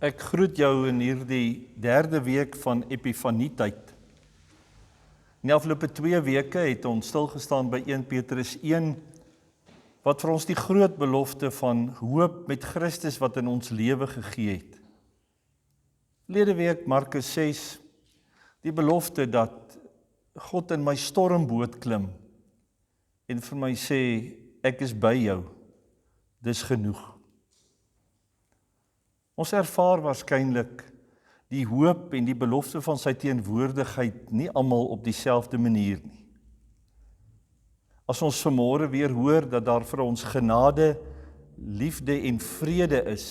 Ek groet jou in hierdie derde week van Epifanietyd. In die afgelope 2 weke het ons stilgestaan by 1 Petrus 1, wat vir ons die groot belofte van hoop met Christus wat in ons lewe gegee het. Verlede week Markus 6, die belofte dat God in my stormboot klim en vir my sê, ek is by jou, dis genoeg. Ons ervaar waarskynlik die hoop en die belofte van sy teenwoordigheid nie almal op dieselfde manier nie. As ons vanmôre weer hoor dat daar vir ons genade, liefde en vrede is,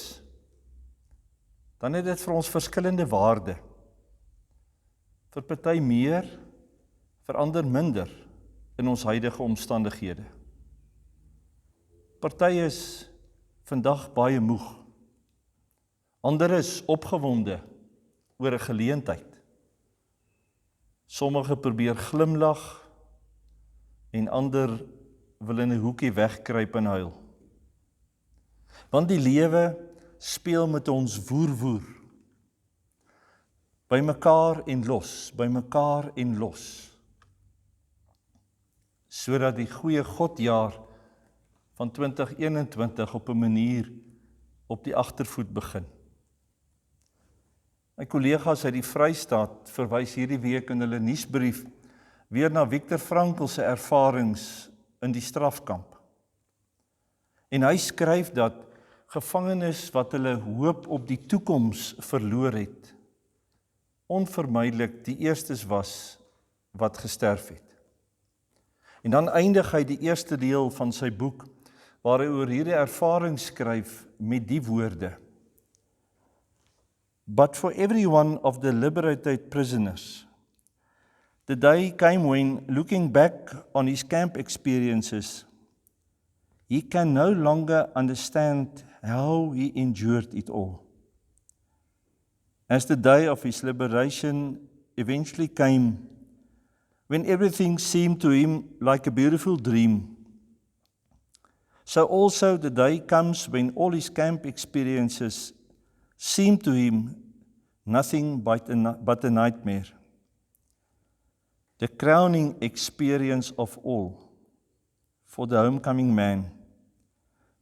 dan het dit vir ons verskillende waarde. Vir party meer, vir ander minder in ons huidige omstandighede. Party is vandag baie moeg. Ander is opgewonde oor 'n geleentheid. Sommige probeer glimlag en ander wil in 'n hoekie wegkruip en huil. Want die lewe speel met ons woer. By mekaar en los. Sodat die goeie Godjaar van 2021 op 'n manier op die agtervoet begin. My kollegas uit die Vrystaat verwys hierdie week in hulle nuusbrief weer na Viktor Frankl se ervarings in die strafkamp. En hy skryf dat gevangenes wat hulle hoop op die toekoms verloor het, onvermydelik die eerstes was wat gesterf het. En dan eindig hy die eerste deel van sy boek waar hy oor hierdie ervaring skryf met die woorde: But for every one of the liberated prisoners, the day came when, looking back on his camp experiences, he can no longer understand how he endured it all. As the day of his liberation eventually came, when everything seemed to him like a beautiful dream, so also the day comes when all his camp experiences seemed to him nothing but a nightmare. The crowning experience of all for the homecoming man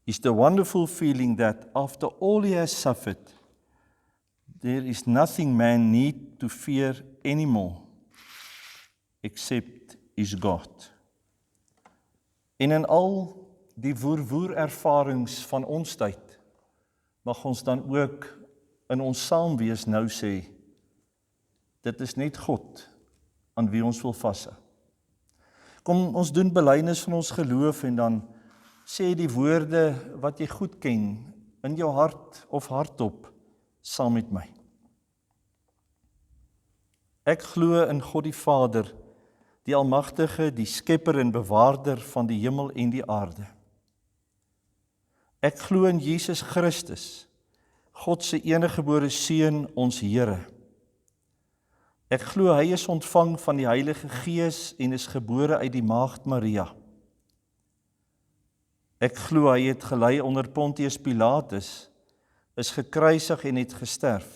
is the wonderful feeling that after all he has suffered, there is nothing man need to fear anymore except his God. En in al die woer ervarings van ons tyd, mag ons dan ook in ons saamwees nou sê, dit is net God aan wie ons wil vashou. Kom ons doen belydenis van ons geloof en dan sê die woorde wat jy goed ken in jou hart of hardop saam met my. Ek glo in God die Vader, die Almagtige, die Skepper en Bewaarder van die hemel en die aarde. Ek glo in Jesus Christus, God se eniggebore Seun, ons Here. Ek glo hy is ontvang van die Heilige Gees en is gebore uit die Maagd Maria. Ek glo hy het gelei onder Pontius Pilatus, is gekruisig en het gesterf.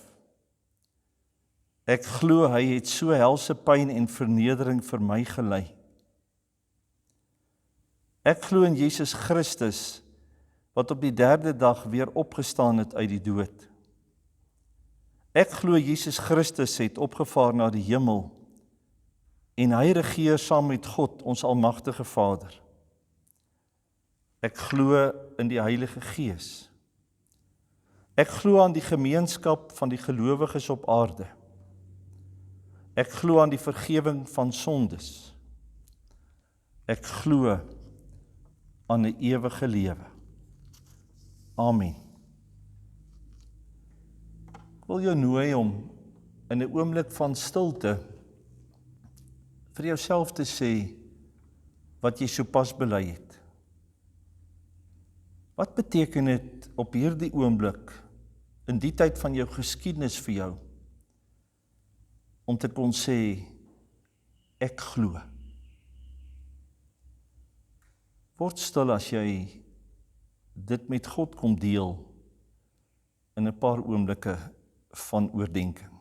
Ek glo hy het so helse pyn en vernedering vir my gelei. Ek glo in Jesus Christus, wat op die 3de dag weer opgestaan het uit die dood. Ek glo Jesus Christus het opgevaar na die hemel en hy regeer saam met God, ons almagtige Vader. Ek glo in die Heilige Gees. Ek glo aan die gemeenskap van die gelowiges op aarde. Ek glo aan die vergewing van sondes. Ek glo aan 'n ewige lewe. Amen. Ek wil jou nooi om in 'n oomblik van stilte vir jouself te sê wat jy sopas bely het. Wat beteken dit op hierdie oomblik, in die tyd van jou geskiedenis vir jou, om te kon sê, ek glo. Word stil as jy dit met God kom deel in 'n paar oomblikke van oordenking.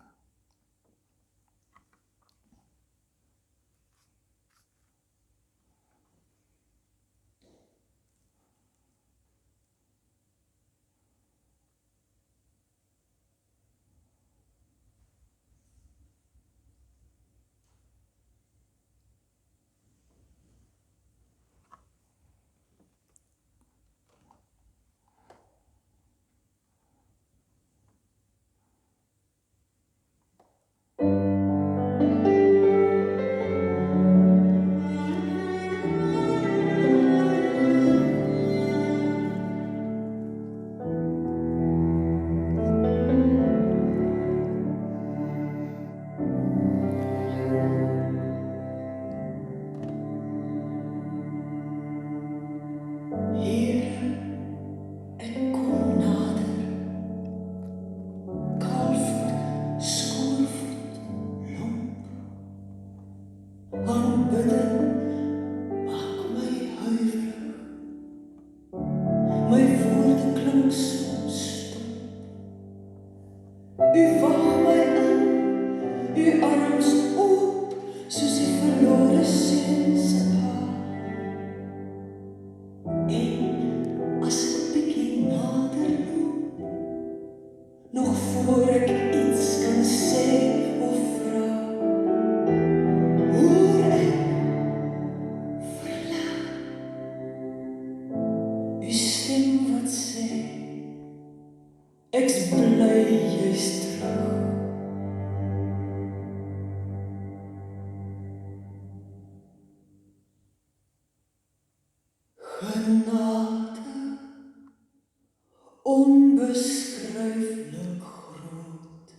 Onbeschrijfelijk groot,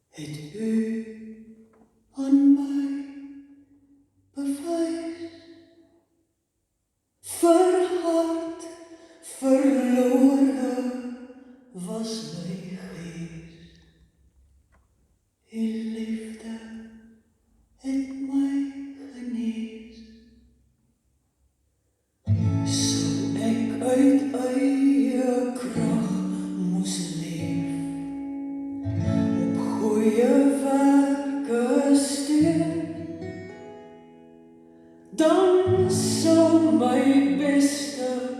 het u aan mij bewijst. Verhard, verloren was mijn geest. In liefde het mij geneest. Zo ik uit eie kracht moest leven, op goeie werken stuur, dan zou mijn beste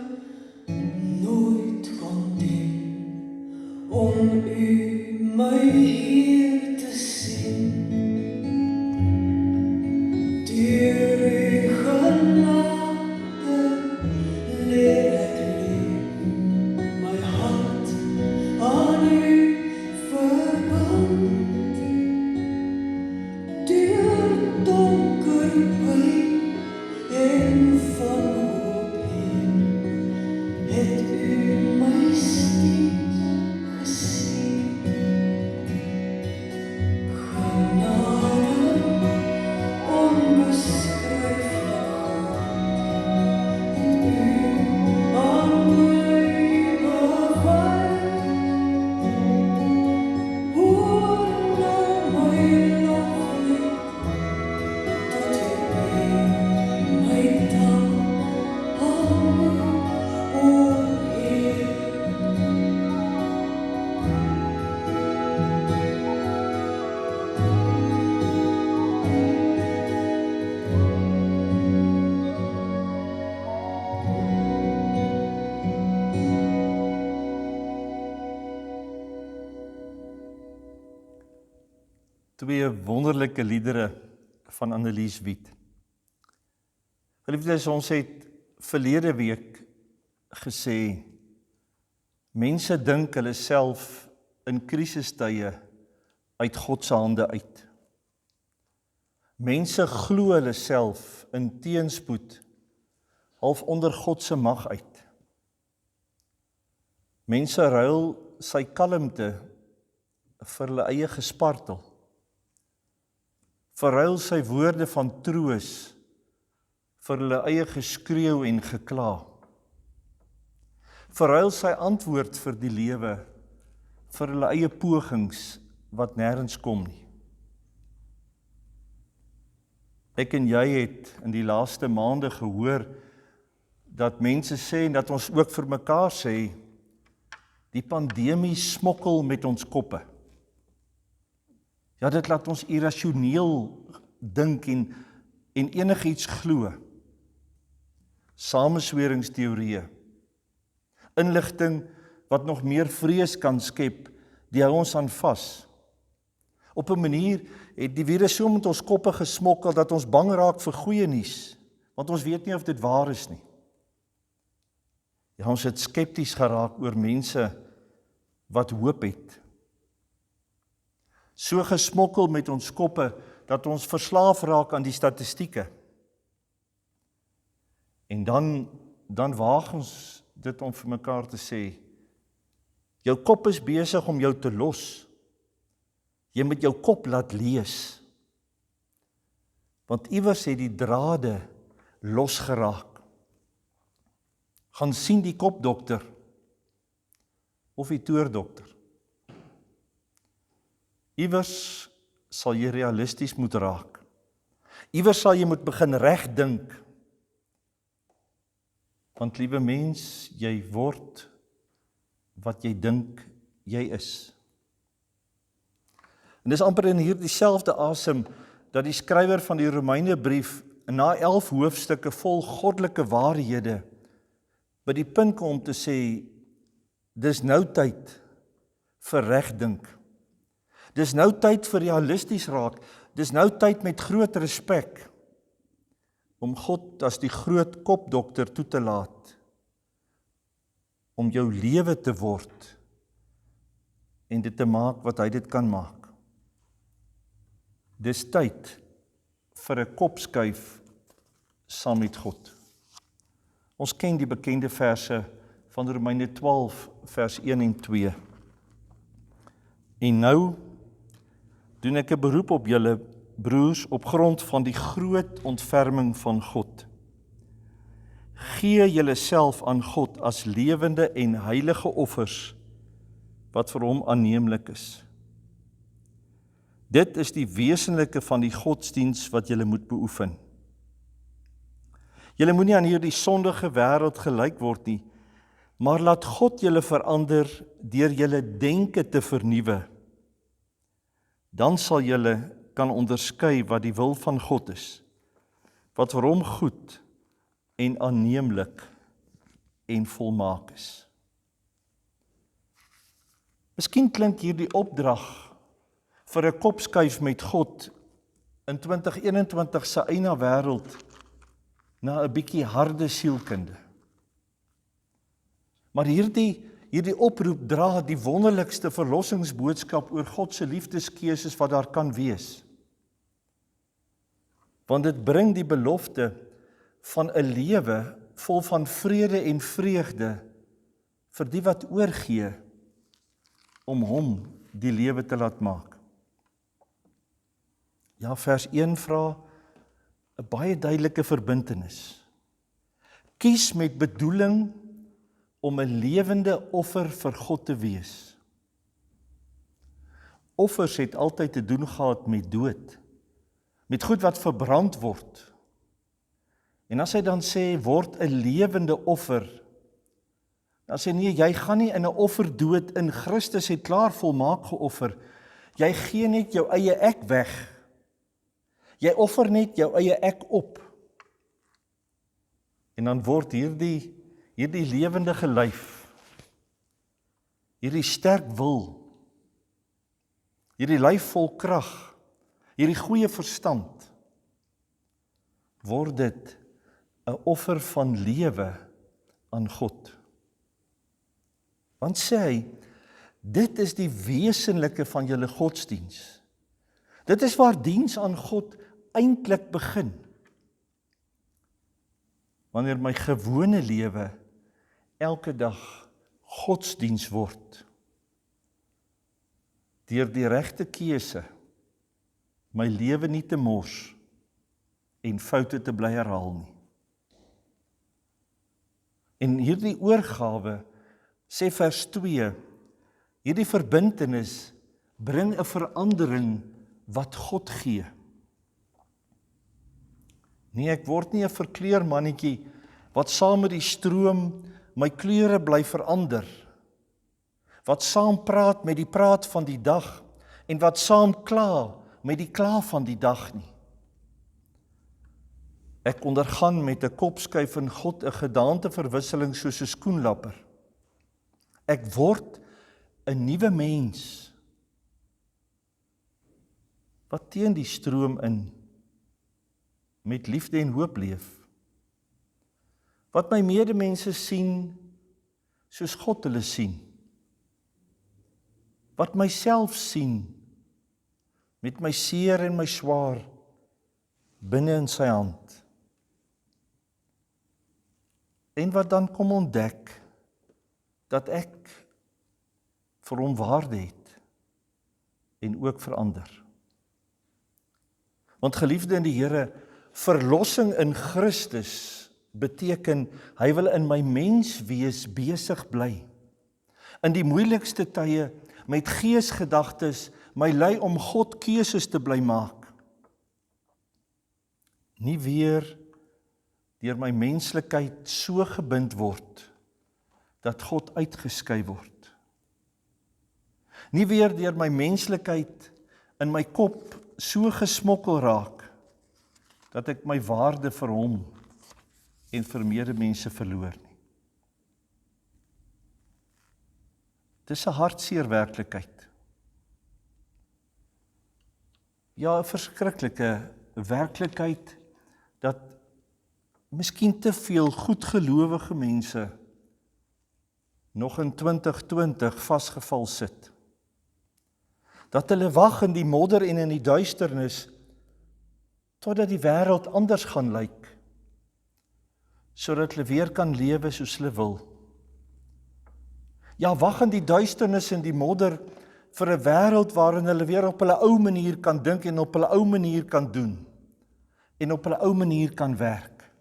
nooit kon dienen om u mij hier te zien. Deur uw genade leer ik leven, mijn hart aan u verband. Deur donker pijn en van hoop heen, het u mij steeds gezien. Genade, onbeschrijfelijk groot, het u aan mij bewijst. Hoor nou mijn loflied, tot u mijn dank aan u, o Heer. Twee wonderlike liedere van Annelies Wiet. Geliefdes, ons het verlede week gesê, mense dink hulle self in krisistye uit God se hande uit. Mense glo hulle self in teenspoed half onder God se mag uit. Mense ruil sy kalmte vir hulle eie gespartel. Verruil sy woorde van troos vir hulle eie geskreeu en gekla. Verruil sy antwoord vir die lewe vir hulle eie pogings wat nêrens kom nie. Ek en jy het in die laaste maande gehoor dat mense sê en dat ons ook vir mekaar sê, Die pandemie smokkel met ons koppe. Ja, dit laat ons irrasioneel dink en enigiets glo. Samensweringsteorieë, inligting wat nog meer vrees kan skep, die hou ons aan vas. Op 'n manier het die virus so met ons koppe gesmokkel dat ons bang raak vir goeie nuus, want ons weet nie of dit waar is nie. Ja, ons het skepties geraak oor mense wat hoop het. So gesmokkel met ons koppe dat ons verslaaf raak aan die statistieke. En dan waag ons dit om vir mekaar te sê, jou kop is besig om jou te los. Jy moet jou kop laat lees. Want iewers het die drade losgeraak. Gaan sien die kopdokter of die toerdokter. Iewers sal jy realisties moet raak. Iewers sal jy moet begin regdink. Want liewe mens, jy word wat jy dink jy is. En dis amper in hierdie selfde asem dat die skrywer van die Romeinebrief na 11 hoofstukke vol goddelike waarhede by die punt kom om te sê, dis nou tyd vir regdink. Dis nou tyd vir realisties raak. Dis nou tyd met groot respek om God as die groot kopdokter toe te laat, om jou lewe te word en dit te maak wat hy dit kan maak. Dis tyd vir 'n kopskuif saam met God. Ons ken die bekende verse van Romeine 12 vers 1 en 2. En nou doen ek 'n beroep op julle broers op grond van die groot ontferming van God. Gee julleself aan God as lewende en heilige offers wat vir hom aanneemlik is. Dit is die wesenlike van die godsdiens wat julle moet beoefen. Julle moenie aan hierdie sondige wêreld gelyk word nie, maar laat God julle verander deur julle denke te vernuwe. Dan sal julle kan onderskei wat die wil van God is, wat vir hom goed en aanneemlik en volmaak is. Miskien klink hierdie opdrag vir 'n kopskuif met God in 2021 se eina wêreld na 'n bietjie harde sielkunde. Maar hierdie oproep dra die wonderlikste verlossingsboodskap oor God se liefdeskeuses wat daar kan wees. Want dit bring die belofte van 'n lewe vol van vrede en vreugde vir die wat oorgee om hom die lewe te laat maak. Ja, vers 1 vra 'n baie duidelike verbintenis. Kies met bedoeling om 'n lewende offer vir God te wees. Offers het altyd te doen gehad met dood, met goed wat verbrand word. En as hy dan sê, word 'n lewende offer, dan sê nee, jy gaan nie in 'n offer dood in Christus het klaar volmaak geoffer. Jy gee net jou eie ek weg. Jy offer net jou eie ek op. En dan word hierdie lewendige lyf, hierdie sterk wil, hierdie lyf vol krag, hierdie goeie verstand, word dit 'n offer van lewe aan God. Want sê hy, dit is die wesenlike van julle godsdiens. Dit is waar diens aan God eintlik begin. Wanneer my gewone lewe elke dag godsdiens word, deur die regte keuse, my lewe nie te mors en foute te bly herhaal nie. En hierdie oorgawe, sê vers 2, hierdie verbintenis bring 'n verandering wat God gee. Nee, ek word nie 'n verkleurmannetjie wat saam met die stroom my kleure bly verander. wat saam praat met die praat van die dag, en wat saam kla met die kla van die dag nie. Ek ondergaan met 'n kopskuif in God 'n gedaanteverwisseling soos 'n skoenlapper. Ek word 'n nuwe mens, wat teen die stroom in met liefde en hoop leef. Wat my medemense sien soos God hulle sien. Wat myself sien met my seer en my swaar binne in sy hand. En wat dan kom ontdek dat ek vir hom waarde het en ook verander. Want geliefde in die Here, verlossing in Christus beteken, hy wil in my menswees besig bly. In die moeilikste tye, met geesgedagtes, my lei om God keuses te bly maak. Nie weer deur my menslikheid so gebind word, dat God uitgeskei word. Nie weer deur my menslikheid in my kop so gesmokkel raak, dat ek my waarde vir hom en vir medemense verloor nie. Dis 'n hartseer werklikheid. Ja, 'n verskriklike werklikheid, dat miskien te veel goedgelowige mense nog in 2020 vasgeval sit. Dat hulle wag in die modder en in die duisternis, totdat die wêreld anders gaan lyk, sodat hulle weer kan lewe soos hulle wil. Ja, wag in die duisternis en die modder vir 'n wêreld waarin hulle weer op hulle ou manier kan dink en op hulle ou manier kan doen en op hulle ou manier kan werk.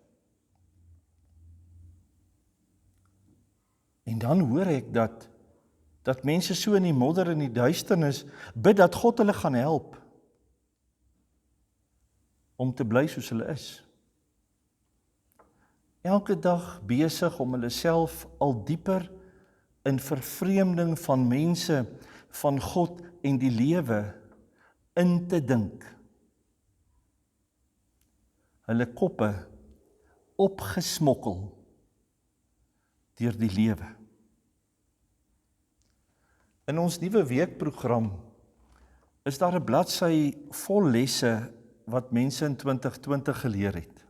En dan hoor ek dat mense so in die modder en die duisternis bid dat God hulle gaan help om te bly soos hulle is. Elke dag besig om hulle self al dieper in vervreemding van mense, van God en die lewe in te dink. Hulle koppe opgesmokkel deur die lewe. In ons nuwe weekprogram is daar 'n bladsy vol lesse wat mense in 2020 geleer het.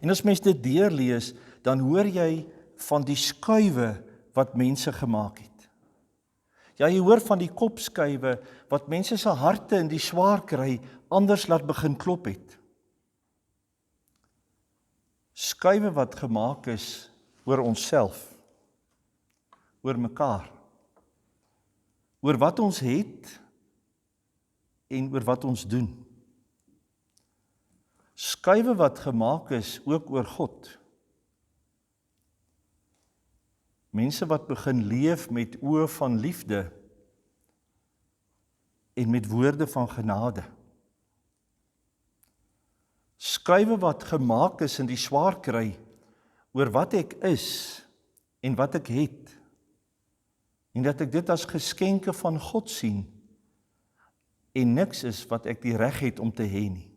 En as mens dit deurlees, dan hoor jy van die skuwe wat mense gemaak het. Ja, jy hoor van die kopskuwe wat mense se harte in die swaar kry anders laat begin klop het. Skuwe wat gemaak is oor onsself, oor mekaar, oor wat ons het en oor wat ons doen. Skuwe wat gemaak is ook oor God. Mense wat begin leef met oë van liefde en met woorde van genade. Skuwe wat gemaak is in die swaar kry oor wat ek is en wat ek het, en dat ek dit as geskenke van God sien en niks is wat ek die reg het om te hê nie.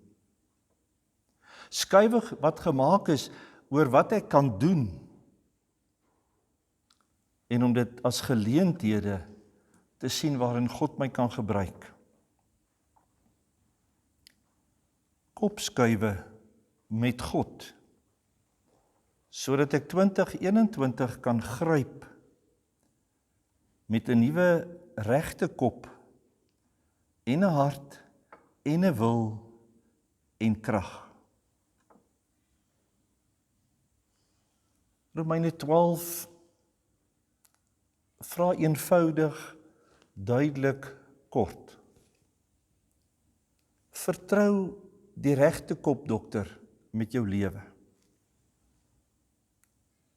Skuwe wat gemaak is oor wat ek kan doen en om dit as geleenthede te sien waarin God my kan gebruik. Kopskuwe met God, sodat ek 2021 kan gryp met 'n nuwe regte kop en 'n hart en 'n wil en krag. Romeine 12 vra eenvoudig, duidelik, kort. Vertrou die regte kop, dokter, met jou lewe.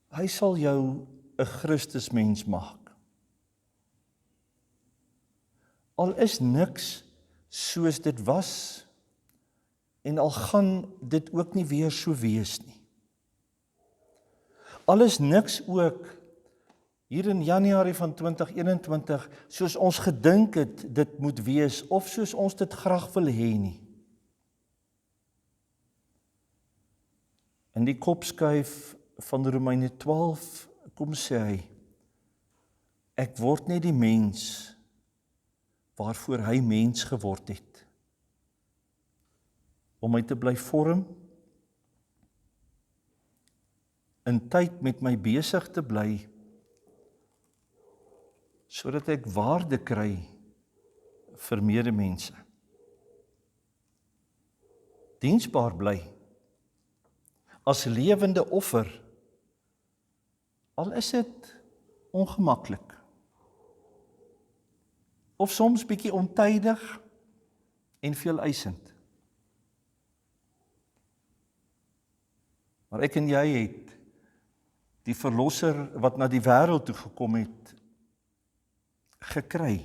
Hy sal jou 'n Christusmens maak. Al is niks soos dit was, en al gaan dit ook nie weer so wees nie. Al is niks ook hier in Januarie van 2021, soos ons gedink het dit moet wees, of soos ons dit graag wil hê nie. In die kopskuif van Romeine 12 kom sê hy, ek word net die mens waarvoor hy mens geword het. Om my te bly vorm, in tyd met my besig te bly, sodat ek waarde kry vir medemense. Diensbaar bly, as lewende offer, al is dit ongemaklik, of soms bietjie ontydig en veel eisend. Maar ek en jy het die verlosser wat na die wêreld toe gekom het, gekry,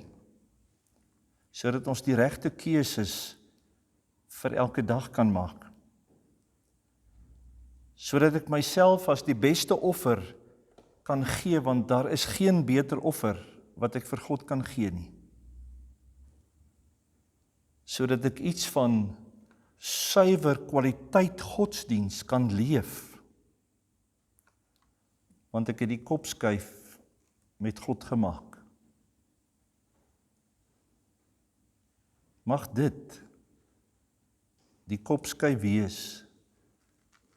sodat ons die regte keuses vir elke dag kan maak. Sodat ek myself as die beste offer kan gee, want daar is geen beter offer wat ek vir God kan gee nie. Sodat ek iets van suiwer kwaliteit godsdiens kan leef. Want ek het die kopskuif met God gemaak. Mag dit die kopskuif wees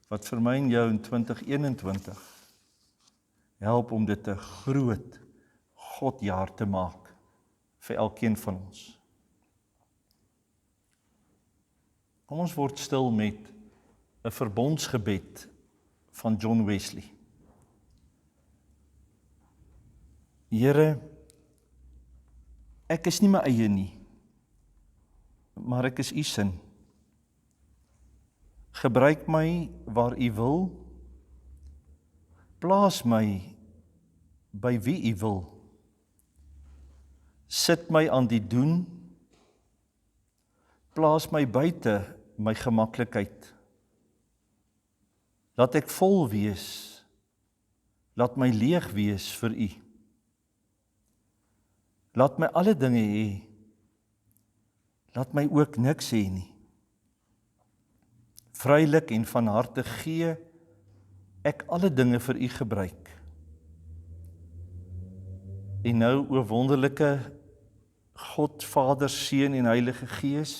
wat vir my en jou in 2021 help om dit 'n groot Godjaar te maak vir elkeen van ons. Kom ons word stil met 'n verbondsgebed van John Wesley. Here, ek is nie my eie nie, maar ek is U sin. Gebruik my waar U wil, plaas my by wie U wil. Sit my aan die doen, plaas my buite my gemaklikheid. Laat ek vol wees, laat my leeg wees vir U. Laat my alle dinge hê, laat my ook niks hê nie. Vrylik en van harte gee ek alle dinge vir U gebruik. En nou, o wonderlike God, Vader, Seun en Heilige Gees,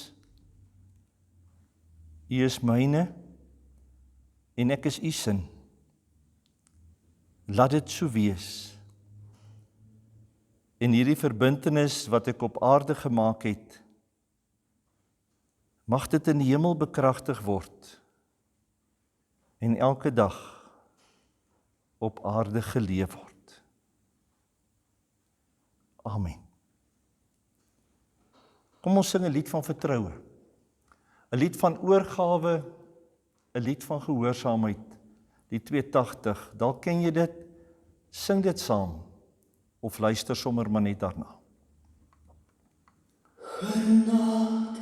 U is myne en ek is U sin. Laat dit so wees. En hierdie verbintenis wat ek op aarde gemaak het, mag dit in die hemel bekragtig word en elke dag op aarde geleef word. Amen. Kom ons sing 'n lied van vertroue, 'n lied van oorgawe, 'n lied van gehoorsaamheid, die 280. Dalk ken jy dit, sing dit saam, of luister sommer maar net daarna. Genade,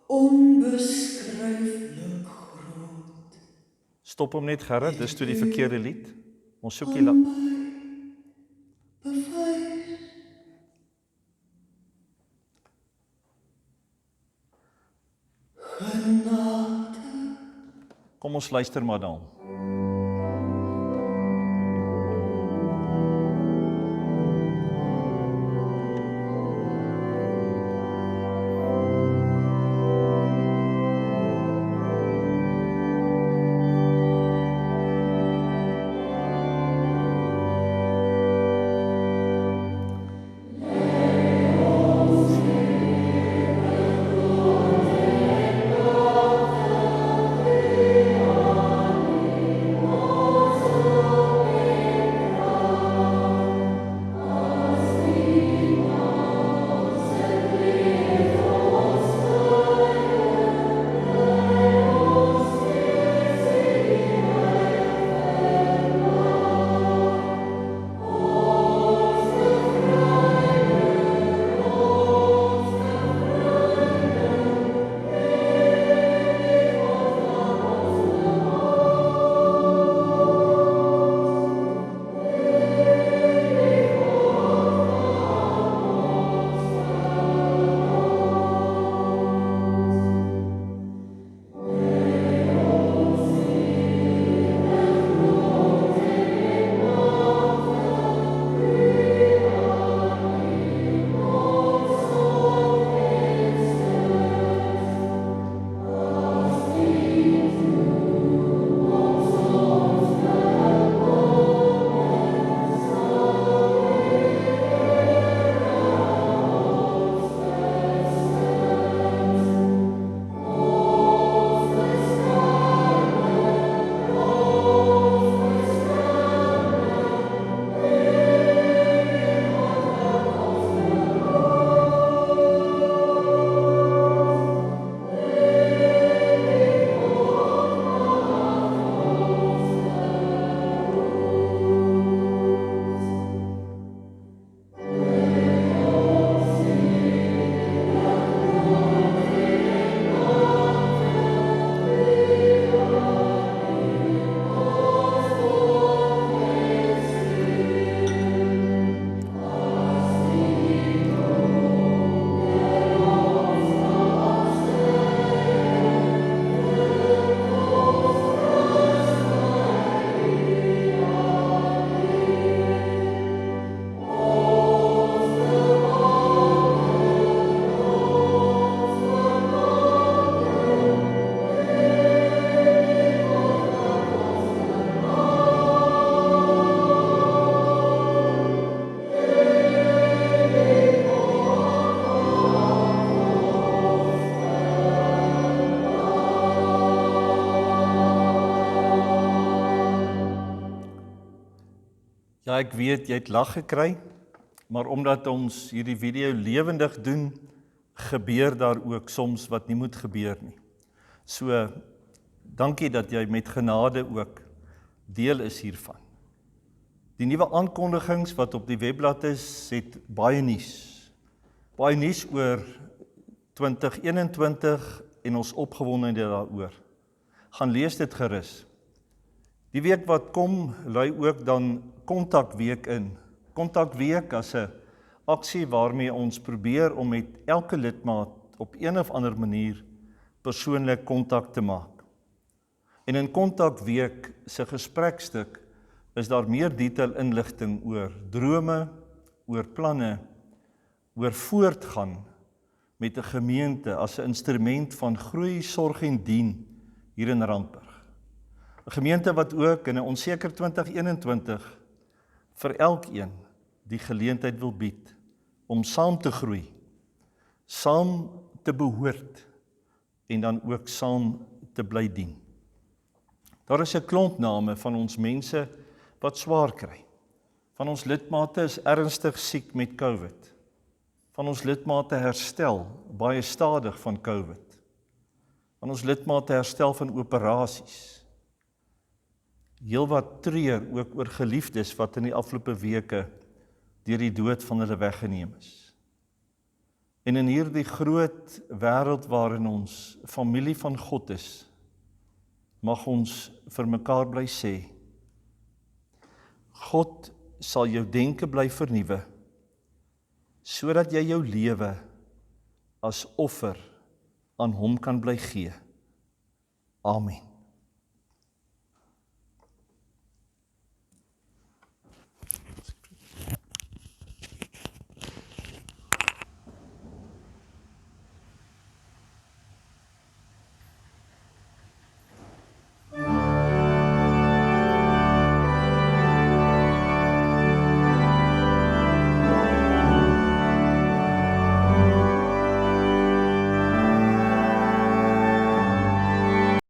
onbeskryflik groot. Stop hom net, Gerrit, dis toe die verkeerde lied. Ons soek die Aan my bewys. Genade, Kom ons luister maar dan. Ja, ek weet jy het lag gekry, maar omdat ons hierdie video lewendig doen, gebeur daar ook soms wat nie moet gebeur nie. So, dankie dat jy met genade ook deel is hiervan. Die nuwe aankondigings wat op die webblad is, het baie nuus. Baie nuus oor 2021 en ons opgewondenheid daaroor. Gaan lees dit gerus. Die week wat kom, lui ook dan kontakweek in. Kontakweek as 'n aksie waarmee ons probeer om met elke lidmaat op een of ander manier persoonlik kontak te maak. En in kontakweek se gesprekstuk is daar meer detail inligting oor drome, oor planne, oor voortgaan met 'n gemeente as 'n instrument van groei, sorg en dien hier in Randburg. 'n Gemeente wat ook in 'n onseker 2021 vir elkeen die geleentheid wil bied om saam te groei, saam te behoort en dan ook saam te bly dien. Daar is 'n klomp name van ons mense wat swaar kry. Van ons lidmate is ernstig siek met COVID. Van ons lidmate herstel baie stadig van COVID. Van ons lidmate herstel van operasies. Heelwat treur ook oor geliefdes wat in die afgelope weke deur die dood van hulle weggeneem is. En in hierdie groot wêreld waarin ons familie van God is, mag ons vir mekaar bly sê, God sal jou denke bly vernuwe, sodat jy jou lewe as offer aan hom kan bly gee. Amen.